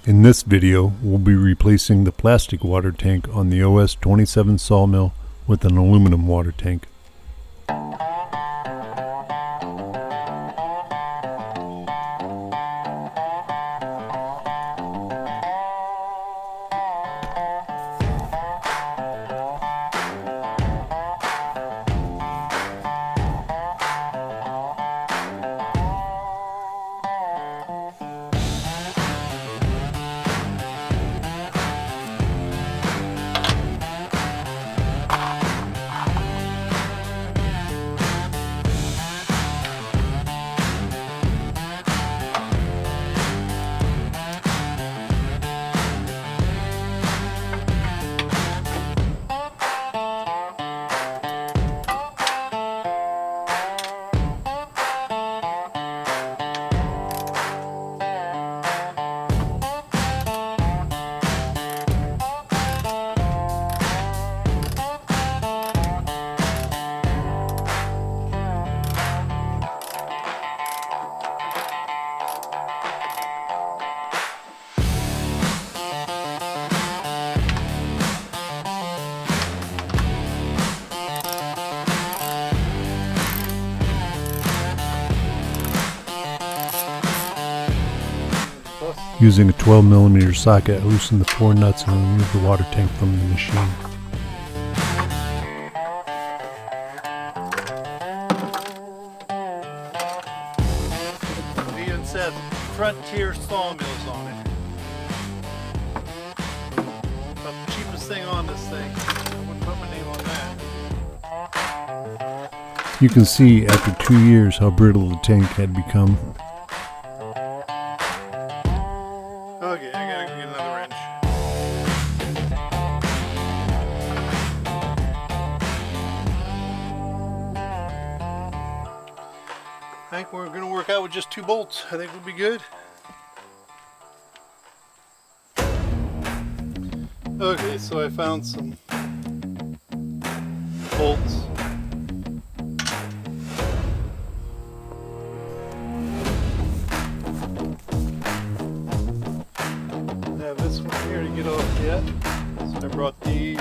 In this video, we'll be replacing the plastic water tank on the OS-27 Sawmill with an aluminum water tank. Using a 12mm socket, I loosened the 4 nuts and removed the water tank from the machine. It says Frontier Sawmills on it. About the cheapest thing on this thing. I wouldn't put my name on that. You can see after 2 years how brittle the tank had become. Okay, I gotta get another wrench. I think we're gonna work out with just 2 bolts. I think we'll be good. Okay, so I found some bolts. This one here to get off yet, so I brought these.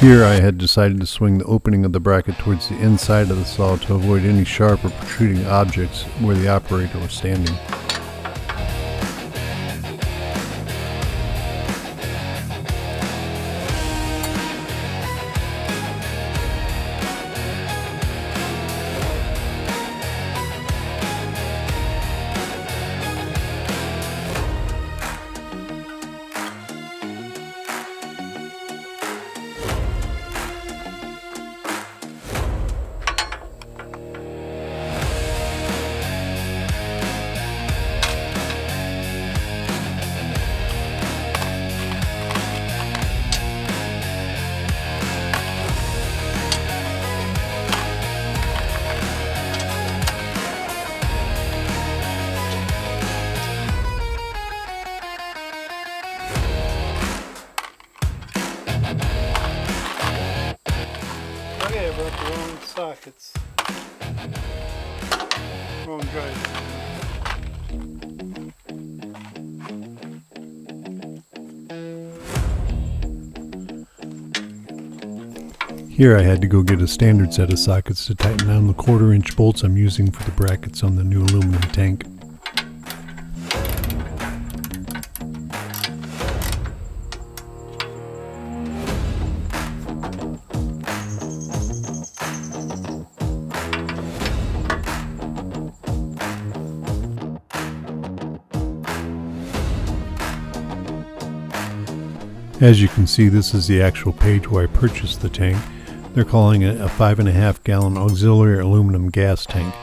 Here I had decided to swing the opening of the bracket towards the inside of the saw to avoid any sharp or protruding objects where the operator was standing. Okay, I brought the wrong sockets. Wrong drive. Here I had to go get a standard set of sockets to tighten down the 1/4-inch bolts I'm using for the brackets on the new aluminum tank. As you can see, this is the actual page where I purchased the tank. They're calling it a 5.5 gallon auxiliary aluminum gas tank.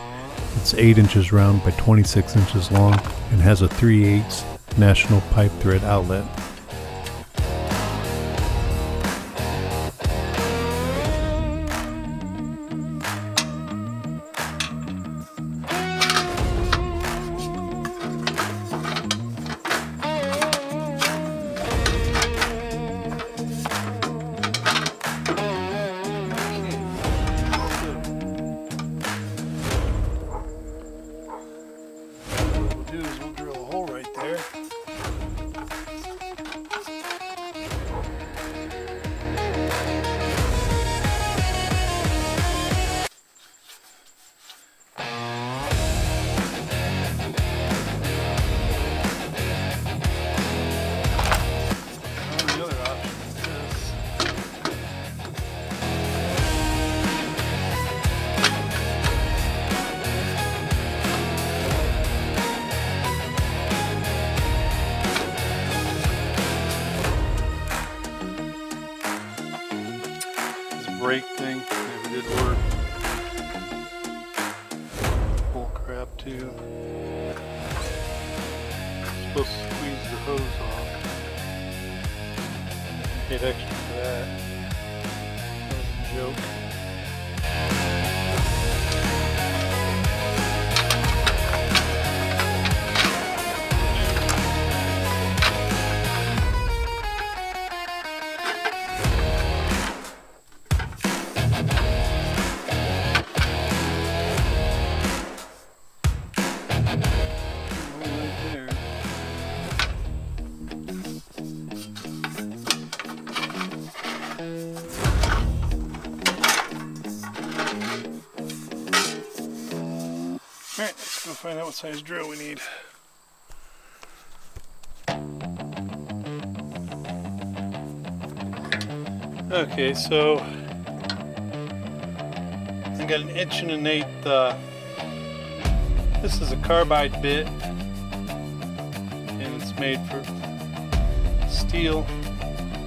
It's 8 inches round by 26 inches long and has a 3/8 national pipe thread outlet. Brake thing never did work. Bull crap too. Supposed to squeeze the hose off. Paid extra for that. That was a joke. Alright, let's go find out what size drill we need. Okay, so I got an 1 1/8. This is a carbide bit, and it's made for steel.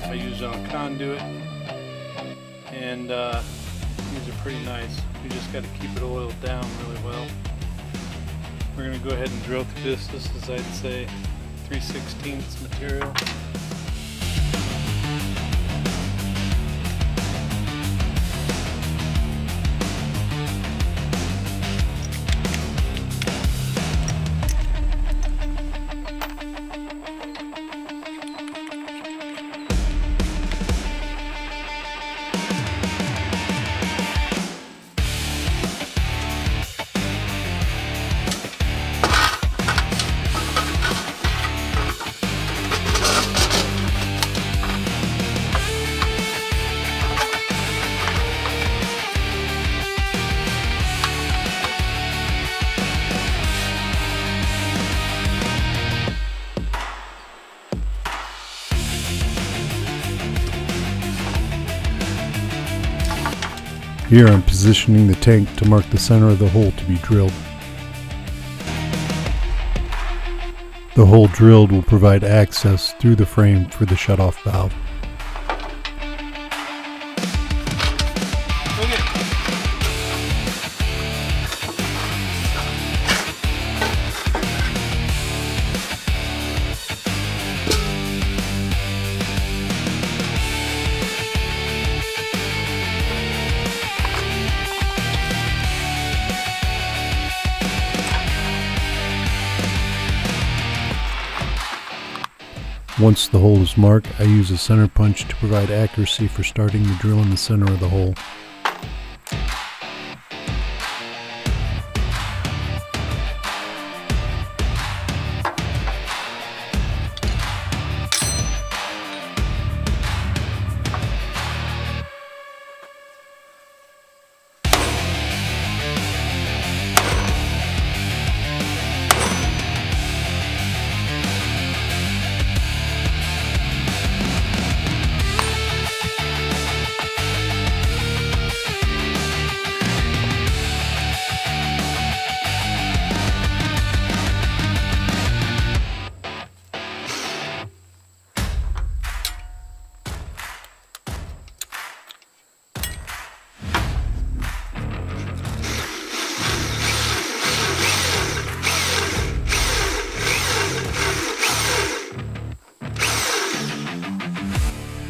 I use it on conduit, and these are pretty nice. You just got to keep it oiled down really well. We're going to go ahead and drill through this. This is, I'd say, 3/16 material. Here I'm positioning the tank to mark the center of the hole to be drilled. The hole drilled will provide access through the frame for the shutoff valve. Once the hole is marked, I use a center punch to provide accuracy for starting the drill in the center of the hole.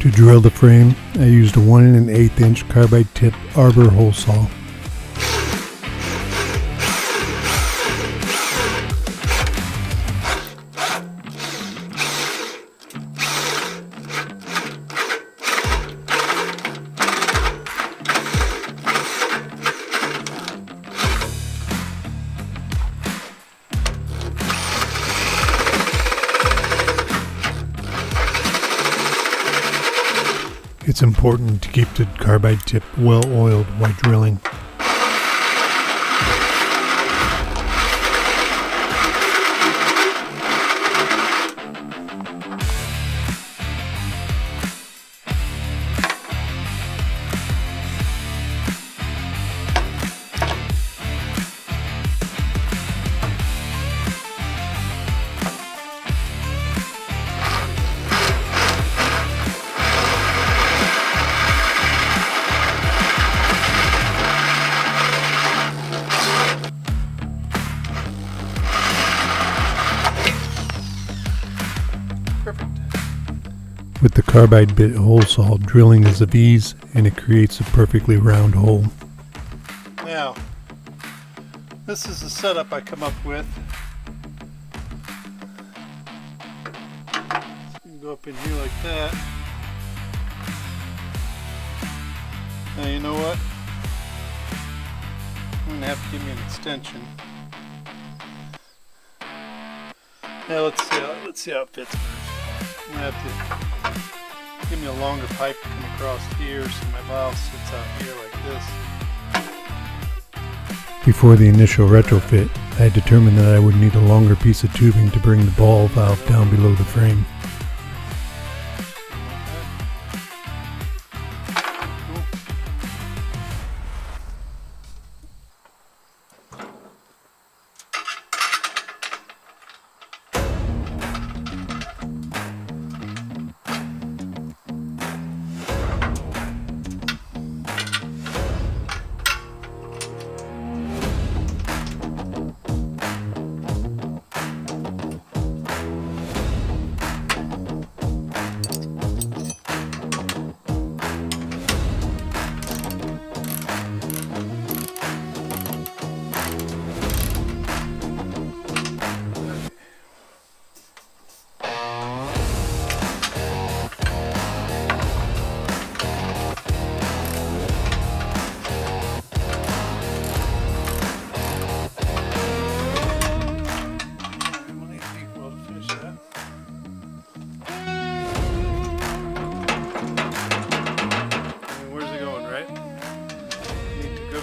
To drill the frame, I used a 1 1/8 inch carbide tip arbor hole saw. It's important to keep the carbide tip well oiled while drilling. With the carbide bit hole saw, drilling is of ease and it creates a perfectly round hole. Now, this is the setup I come up with. You can go up in here like that. Now you know what? I'm going to have to give me an extension. Now let's see how it fits first. I'm going to have to give me a longer pipe to come across here so my valve sits out here like this. Before the initial retrofit, I had determined that I would need a longer piece of tubing to bring the ball valve down below the frame.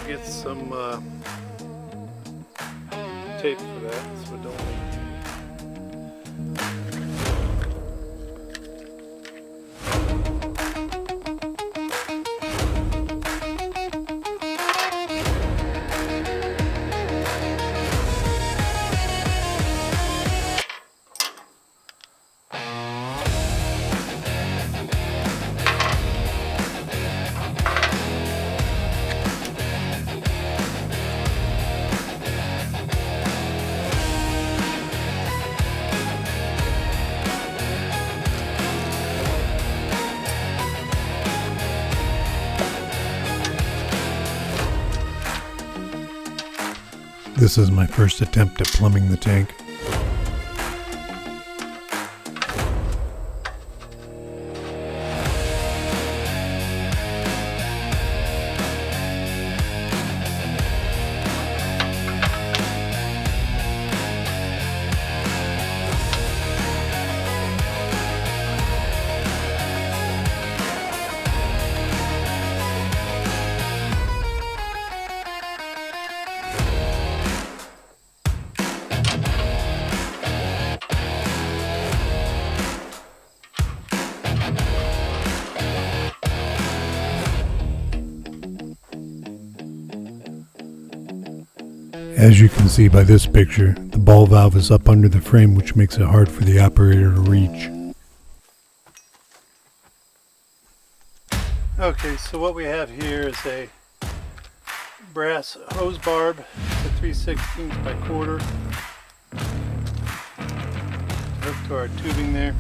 Get some tape for that, so it don't leak. This is my first attempt at plumbing the tank. As you can see by this picture, the ball valve is up under the frame, which makes it hard for the operator to reach. Okay, so what we have here is a brass hose barb, a 3/16 by quarter, hooked to our tubing there.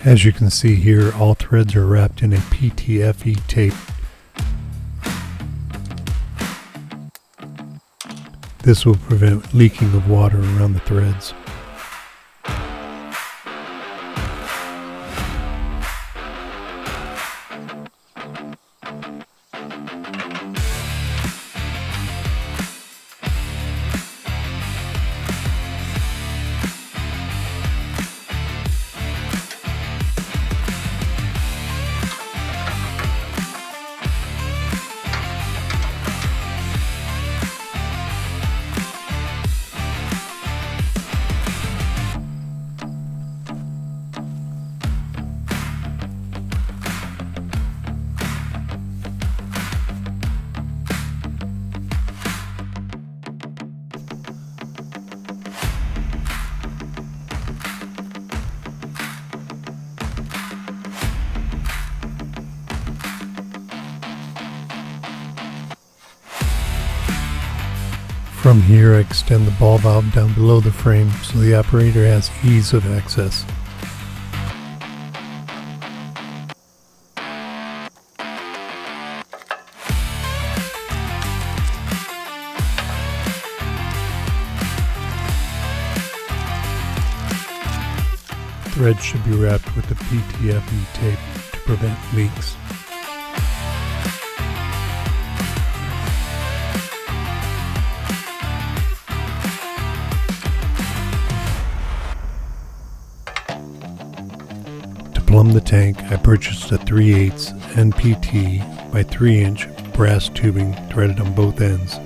As you can see here, all threads are wrapped in a PTFE tape. This will prevent leaking of water around the threads. From here, I extend the ball valve down below the frame so the operator has ease of access. Threads should be wrapped with the PTFE tape to prevent leaks. To plumb the tank, I purchased a 3/8 NPT by 3-inch brass tubing threaded on both ends.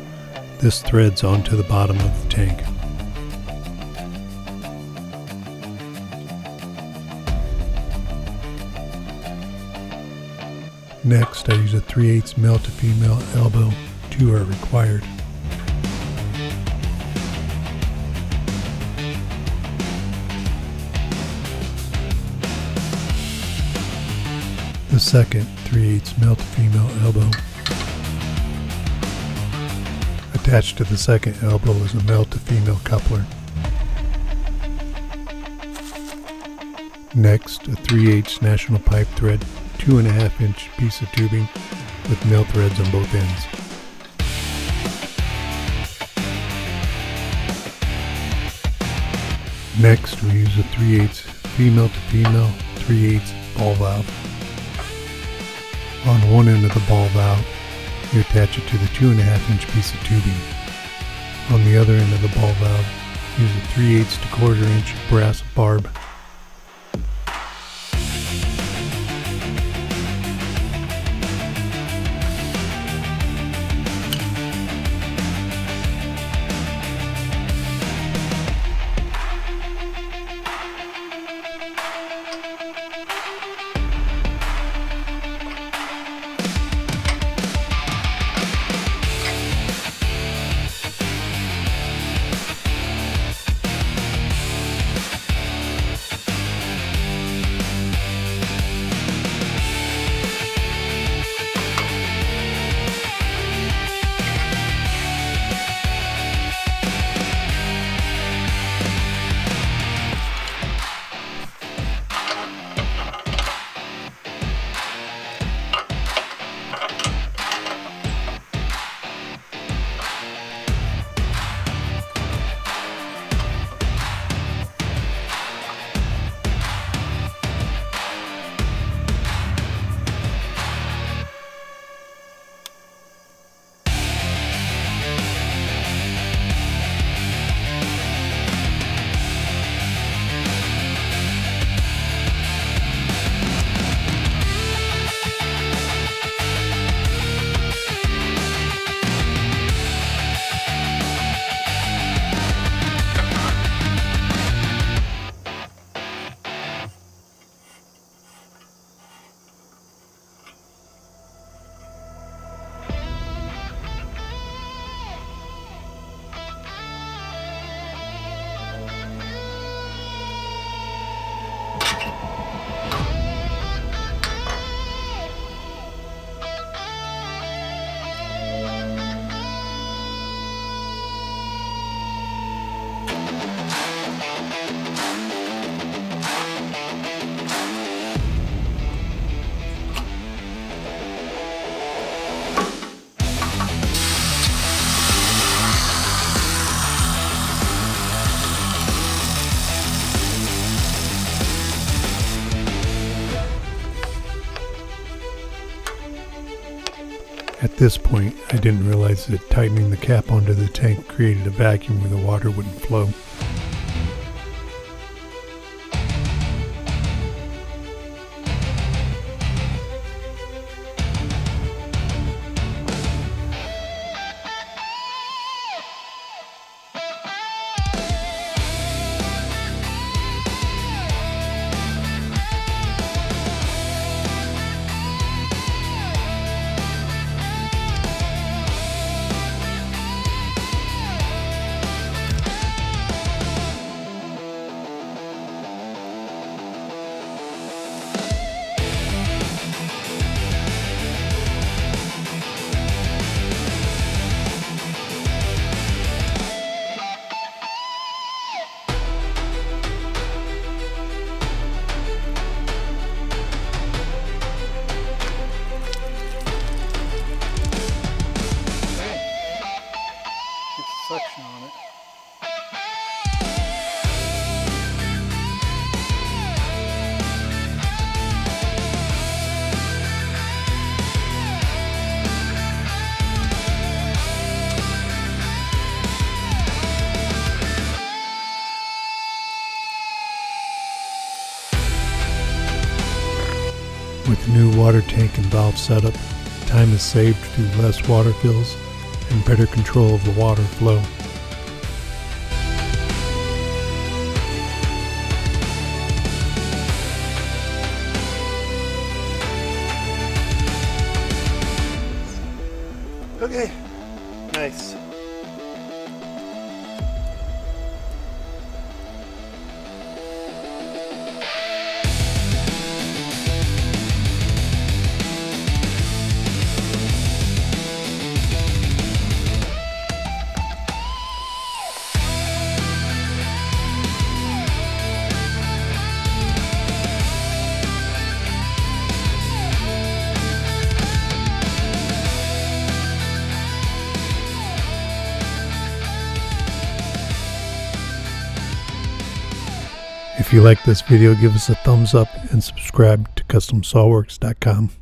This threads onto the bottom of the tank. Next, I use a 3/8 male to female elbow. 2 are required. The second 3/8 male to female elbow. Attached to the second elbow is a male to female coupler. Next, a 3/8 national pipe thread, 2.5-inch piece of tubing with male threads on both ends. Next, we use a 3/8 female to female 3/8 ball valve. On one end of the ball valve, you attach it to the 2.5-inch piece of tubing. On the other end of the ball valve, use a 3/8 to 1/4-inch brass barb. At this point, I didn't realize that tightening the cap onto the tank created a vacuum where the water wouldn't flow. Suction on it. With the new water tank and valve setup, time is saved through less water fills and better control of the water flow. Okay, nice. If you like this video, give us a thumbs up and subscribe to CustomSawworks.com.